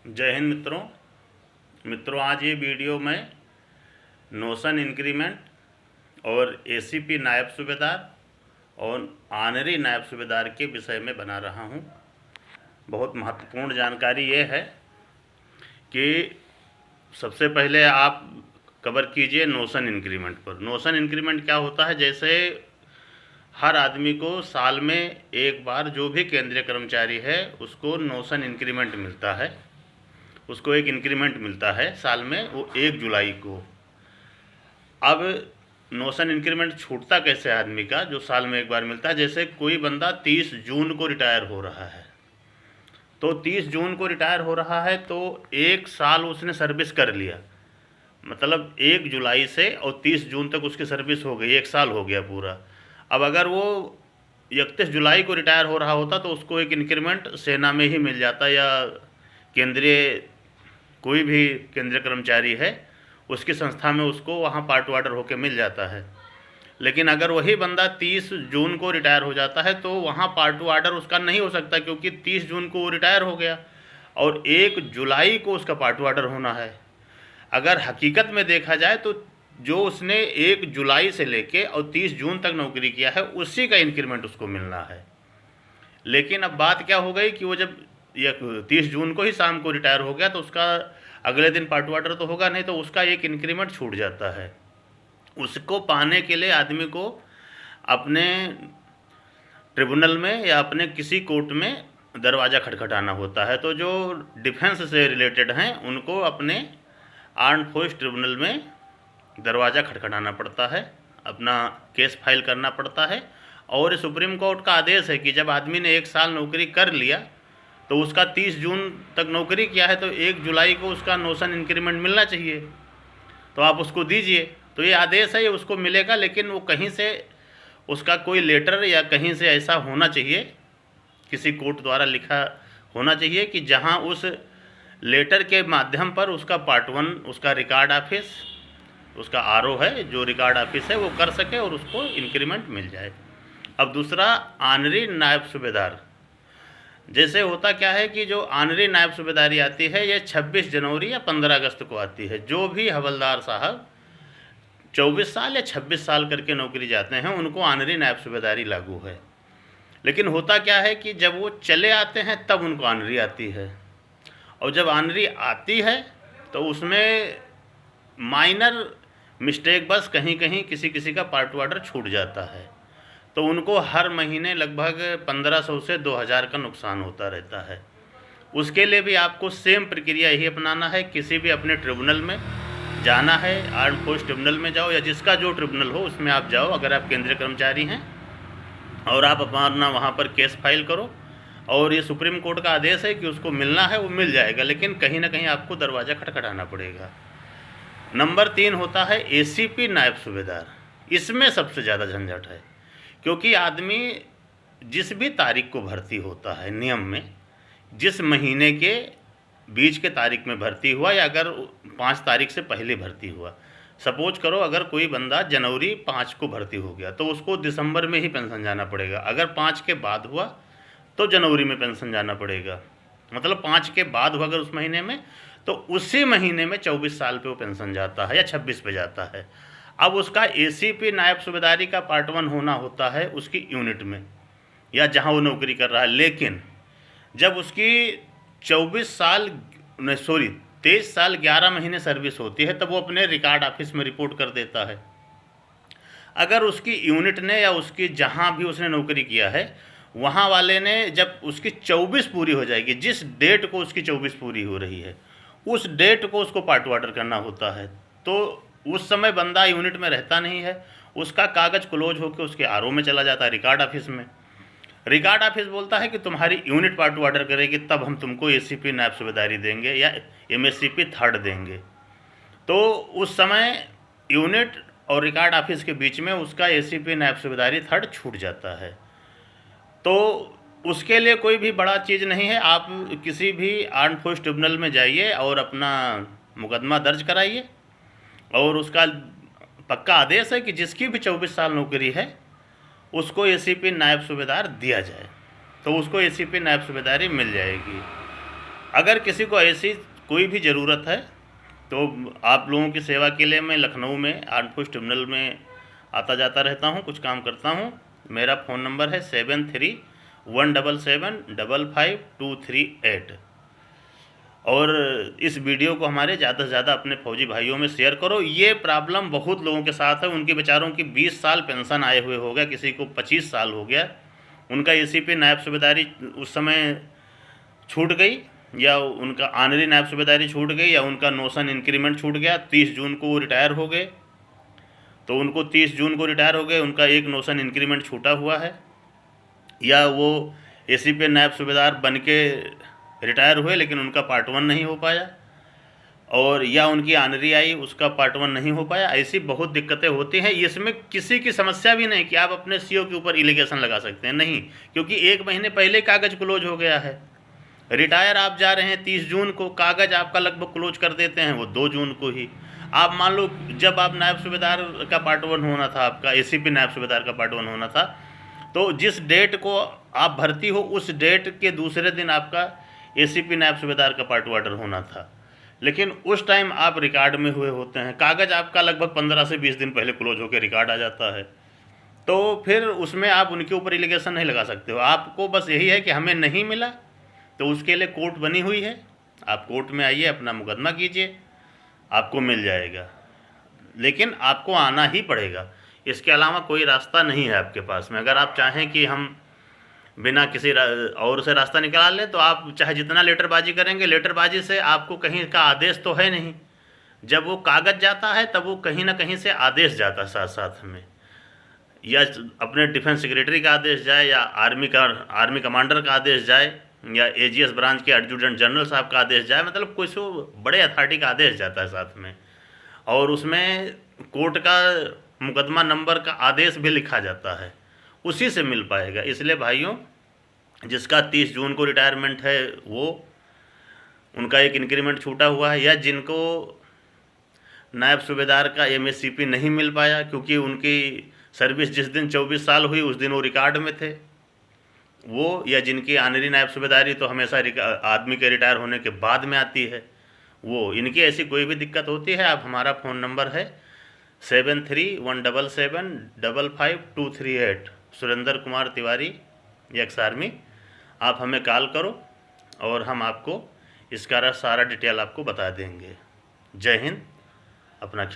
जय हिंद मित्रों आज ये वीडियो मैं नोशन इंक्रीमेंट और एसीपी नायब सूबेदार और ऑनरी नायब सूबेदार के विषय में बना रहा हूँ। बहुत महत्वपूर्ण जानकारी ये है कि सबसे पहले आप कवर कीजिए नोशन इंक्रीमेंट पर। नोशन इंक्रीमेंट क्या होता है? जैसे हर आदमी को साल में एक बार जो भी केंद्रीय कर्मचारी है उसको नोशन इंक्रीमेंट मिलता है, उसको एक इंक्रीमेंट मिलता है साल में, वो 1 जुलाई को। अब नोशन इंक्रीमेंट छूटता कैसे आदमी का जो साल में एक बार मिलता है? जैसे कोई बंदा 30 जून को रिटायर हो रहा है, तो 30 जून को रिटायर हो रहा है तो 1 साल उसने सर्विस कर लिया, मतलब 1 जुलाई से और 30 जून तक उसकी सर्विस हो गई, 1 साल हो गया पूरा। अब अगर वो 31 जुलाई को रिटायर हो रहा होता तो उसको एक इंक्रीमेंट सेना में ही मिल जाता, या केंद्रीय कोई भी केंद्रीय कर्मचारी है उसकी संस्था में उसको वहाँ पार्ट वार्डर होकर मिल जाता है। लेकिन अगर वही बंदा 30 जून को रिटायर हो जाता है तो वहाँ पार्ट वार्डर उसका नहीं हो सकता, क्योंकि 30 जून को वो रिटायर हो गया और 1 जुलाई को उसका पार्ट वार्डर होना है। अगर हकीकत में देखा जाए तो जो उसने 1 जुलाई से लेके और 30 जून तक नौकरी किया है उसी का इंक्रीमेंट उसको मिलना है। लेकिन अब बात क्या हो गई कि वो जब 30 जून को ही शाम को रिटायर हो गया तो उसका अगले दिन पार्ट वार्डर तो होगा नहीं, तो उसका एक इंक्रीमेंट छूट जाता है। उसको पाने के लिए आदमी को अपने ट्रिब्यूनल में या अपने किसी कोर्ट में दरवाज़ा खटखटाना होता है। तो जो डिफेंस से रिलेटेड हैं उनको अपने आर्म्ड फोर्स ट्रिब्यूनल में दरवाज़ा खटखटाना पड़ता है, अपना केस फाइल करना पड़ता है। और सुप्रीम कोर्ट का आदेश है कि जब आदमी ने 1 साल नौकरी कर लिया तो उसका 30 जून तक नौकरी किया है तो 1 जुलाई को उसका नोशन इंक्रीमेंट मिलना चाहिए, तो आप उसको दीजिए। तो ये आदेश है, ये उसको मिलेगा, लेकिन वो कहीं से उसका कोई लेटर या कहीं से ऐसा होना चाहिए, किसी कोर्ट द्वारा लिखा होना चाहिए कि जहां उस लेटर के माध्यम पर उसका पार्ट 1 उसका रिकॉर्ड ऑफिस, उसका आरओ है जो रिकॉर्ड ऑफिस है वो कर सके और उसको इंक्रीमेंट मिल जाए। अब दूसरा ऑनरी नायब सूबेदार। जैसे होता क्या है कि जो ऑनरी नायब सूबेदारी आती है ये 26 जनवरी या 15 अगस्त को आती है। जो भी हवलदार साहब 24 साल या 26 साल करके नौकरी जाते हैं उनको ऑनरी नायब सूबेदारी लागू है। लेकिन होता क्या है कि जब वो चले आते हैं तब उनको ऑनरी आती है, और जब ऑनरी आती है तो उसमें माइनर मिस्टेक, बस कहीं कहीं किसी किसी का पार्ट वार्डर छूट जाता है, तो उनको हर महीने लगभग 1500 से 2000 का नुकसान होता रहता है। उसके लिए भी आपको सेम प्रक्रिया ही अपनाना है। किसी भी अपने ट्रिब्यूनल में जाना है, आर्म्ड फोर्स ट्रिब्यूनल में जाओ या जिसका जो ट्रिब्यूनल हो उसमें आप जाओ, अगर आप केंद्रीय कर्मचारी हैं, और आप अपना वहाँ पर केस फाइल करो। और ये सुप्रीम कोर्ट का आदेश है कि उसको मिलना है, वो मिल जाएगा, लेकिन कहीं ना कहीं आपको दरवाज़ा खटखटाना पड़ेगा। नंबर 3 होता है एसीपी नायब सूबेदार। इसमें सबसे ज़्यादा झंझट है, क्योंकि आदमी जिस भी तारीख को भर्ती होता है नियम में, जिस महीने के बीच के तारीख में भर्ती हुआ या अगर 5 तारीख से पहले भर्ती हुआ, सपोज करो अगर कोई बंदा जनवरी 5 को भर्ती हो गया तो उसको दिसंबर में ही पेंशन जाना पड़ेगा। अगर 5 के बाद हुआ तो जनवरी में पेंशन जाना पड़ेगा, मतलब 5 के बाद हुआ अगर उस महीने में तो उसी महीने में 24 साल पे वो पेंशन जाता है या 26 पे जाता है। अब उसका एसीपी नायब सूबेदारी का पार्ट 1 होना होता है उसकी यूनिट में या जहां वो नौकरी कर रहा है, लेकिन जब उसकी 23 साल 11 महीने सर्विस होती है तब वो अपने रिकॉर्ड ऑफिस में रिपोर्ट कर देता है। अगर उसकी यूनिट ने या उसकी जहां भी उसने नौकरी किया है वहां वाले ने जब उसकी 24 पूरी हो जाएगी, जिस डेट को उसकी 24 पूरी हो रही है उस डेट को उसको पार्ट वार्डर करना होता है, तो उस समय बंदा यूनिट में रहता नहीं है, उसका कागज़ क्लोज होकर उसके आरओ में चला जाता है, रिकॉर्ड ऑफिस में। रिकॉर्ड ऑफिस बोलता है कि तुम्हारी यूनिट पार्ट वार्डर करेगी तब हम तुमको एसीपी नायब सूबेदारी देंगे या एमएससीपी 3rd देंगे। तो उस समय यूनिट और रिकॉर्ड ऑफिस के बीच में उसका एसीपी नायब सूबेदारी 3rd छूट जाता है। तो उसके लिए कोई भी बड़ा चीज़ नहीं है, आप किसी भी आर्म्ड फोर्स ट्रिब्यूनल में जाइए और अपना मुकदमा दर्ज कराइए, और उसका पक्का आदेश है कि जिसकी भी 24 साल नौकरी है उसको एसीपी नायब सूबेदार दिया जाए, तो उसको एसीपी नायब सूबेदारी मिल जाएगी। अगर किसी को ऐसी कोई भी ज़रूरत है तो आप लोगों की सेवा के लिए मैं लखनऊ में आर्मफोर्स टर्मिनल में आता जाता रहता हूँ, कुछ काम करता हूँ। मेरा फ़ोन नंबर है 7317755238। और इस वीडियो को हमारे ज़्यादा से ज़्यादा अपने फौजी भाइयों में शेयर करो। ये प्रॉब्लम बहुत लोगों के साथ है। उनके बेचारों की 20 साल पेंशन आए हुए हो गया, किसी को 25 साल हो गया। उनका एसीपी नायब सूबेदारी उस समय छूट गई, या उनका ऑनरी नायब सूबेदारी छूट गई, या उनका नोशन इंक्रीमेंट छूट गया। 30 जून को वो रिटायर हो गए, तो उनको 30 जून को रिटायर हो गए, उनका एक नोशन इंक्रीमेंट छूटा हुआ है। या वो एसीपी नायब सूबेदार बन के रिटायर हुए लेकिन उनका पार्ट 1 नहीं हो पाया, और या उनकी ऑनरी आई, उसका पार्ट 1 नहीं हो पाया। ऐसी बहुत दिक्कतें होती हैं। इसमें किसी की समस्या भी नहीं कि आप अपने सीओ के ऊपर एलिगेशन लगा सकते हैं, नहीं, क्योंकि 1 महीने पहले कागज़ क्लोज हो गया है। रिटायर आप जा रहे हैं 30 जून को, कागज़ आपका लगभग क्लोज कर देते हैं वो 2 जून को ही। आप मान लो जब आप नायब सूबेदार का पार्ट 1 होना था, आपका एसीपी नायब सूबेदार का पार्ट 1 होना था, तो जिस डेट को आप भर्ती हो उस डेट के दूसरे दिन आपका एसीपी नायब सूबेदार का पार्ट ऑर्डर होना था, लेकिन उस टाइम आप रिकॉर्ड में हुए होते हैं। कागज़ आपका लगभग 15 से 20 दिन पहले क्लोज होकर रिकॉर्ड आ जाता है, तो फिर उसमें आप उनके ऊपर एलिगेशन नहीं लगा सकते हो। आपको बस यही है कि हमें नहीं मिला, तो उसके लिए कोर्ट बनी हुई है। आप कोर्ट में आइए, अपना मुकदमा कीजिए, आपको मिल जाएगा, लेकिन आपको आना ही पड़ेगा। इसके अलावा कोई रास्ता नहीं है आपके पास में। अगर आप चाहें कि हम बिना किसी और से रास्ता निकाल लें, तो आप चाहे जितना लेटरबाजी करेंगे, लेटरबाजी से आपको कहीं का आदेश तो है नहीं। जब वो कागज़ जाता है तब वो कहीं ना कहीं से आदेश जाता है साथ साथ में, या अपने डिफेंस सेक्रेटरी का आदेश जाए, या आर्मी कमांडर का आदेश जाए, या एजीएस ब्रांच के एडजुटेंट जनरल साहब का आदेश जाए, मतलब कुछ बड़े अथॉरिटी का आदेश जाता है साथ में, और उसमें कोर्ट का मुकदमा नंबर का आदेश भी लिखा जाता है, उसी से मिल पाएगा। इसलिए भाइयों, जिसका 30 जून को रिटायरमेंट है, वो उनका एक इंक्रीमेंट छूटा हुआ है, या जिनको नायब सूबेदार का एमएससीपी नहीं मिल पाया क्योंकि उनकी सर्विस जिस दिन 24 साल हुई उस दिन वो रिकॉर्ड में थे, वो, या जिनकी ऑनरी नायब सूबेदारी तो हमेशा आदमी के रिटायर होने के बाद में आती है, वो, इनकी ऐसी कोई भी दिक्कत होती है, आप हमारा फ़ोन नंबर है 7317755238, सुरेंद्र कुमार तिवारी, एक्स आर्मी। आप हमें कॉल करो और हम आपको इसका सारा डिटेल आपको बता देंगे। जय हिंद, अपना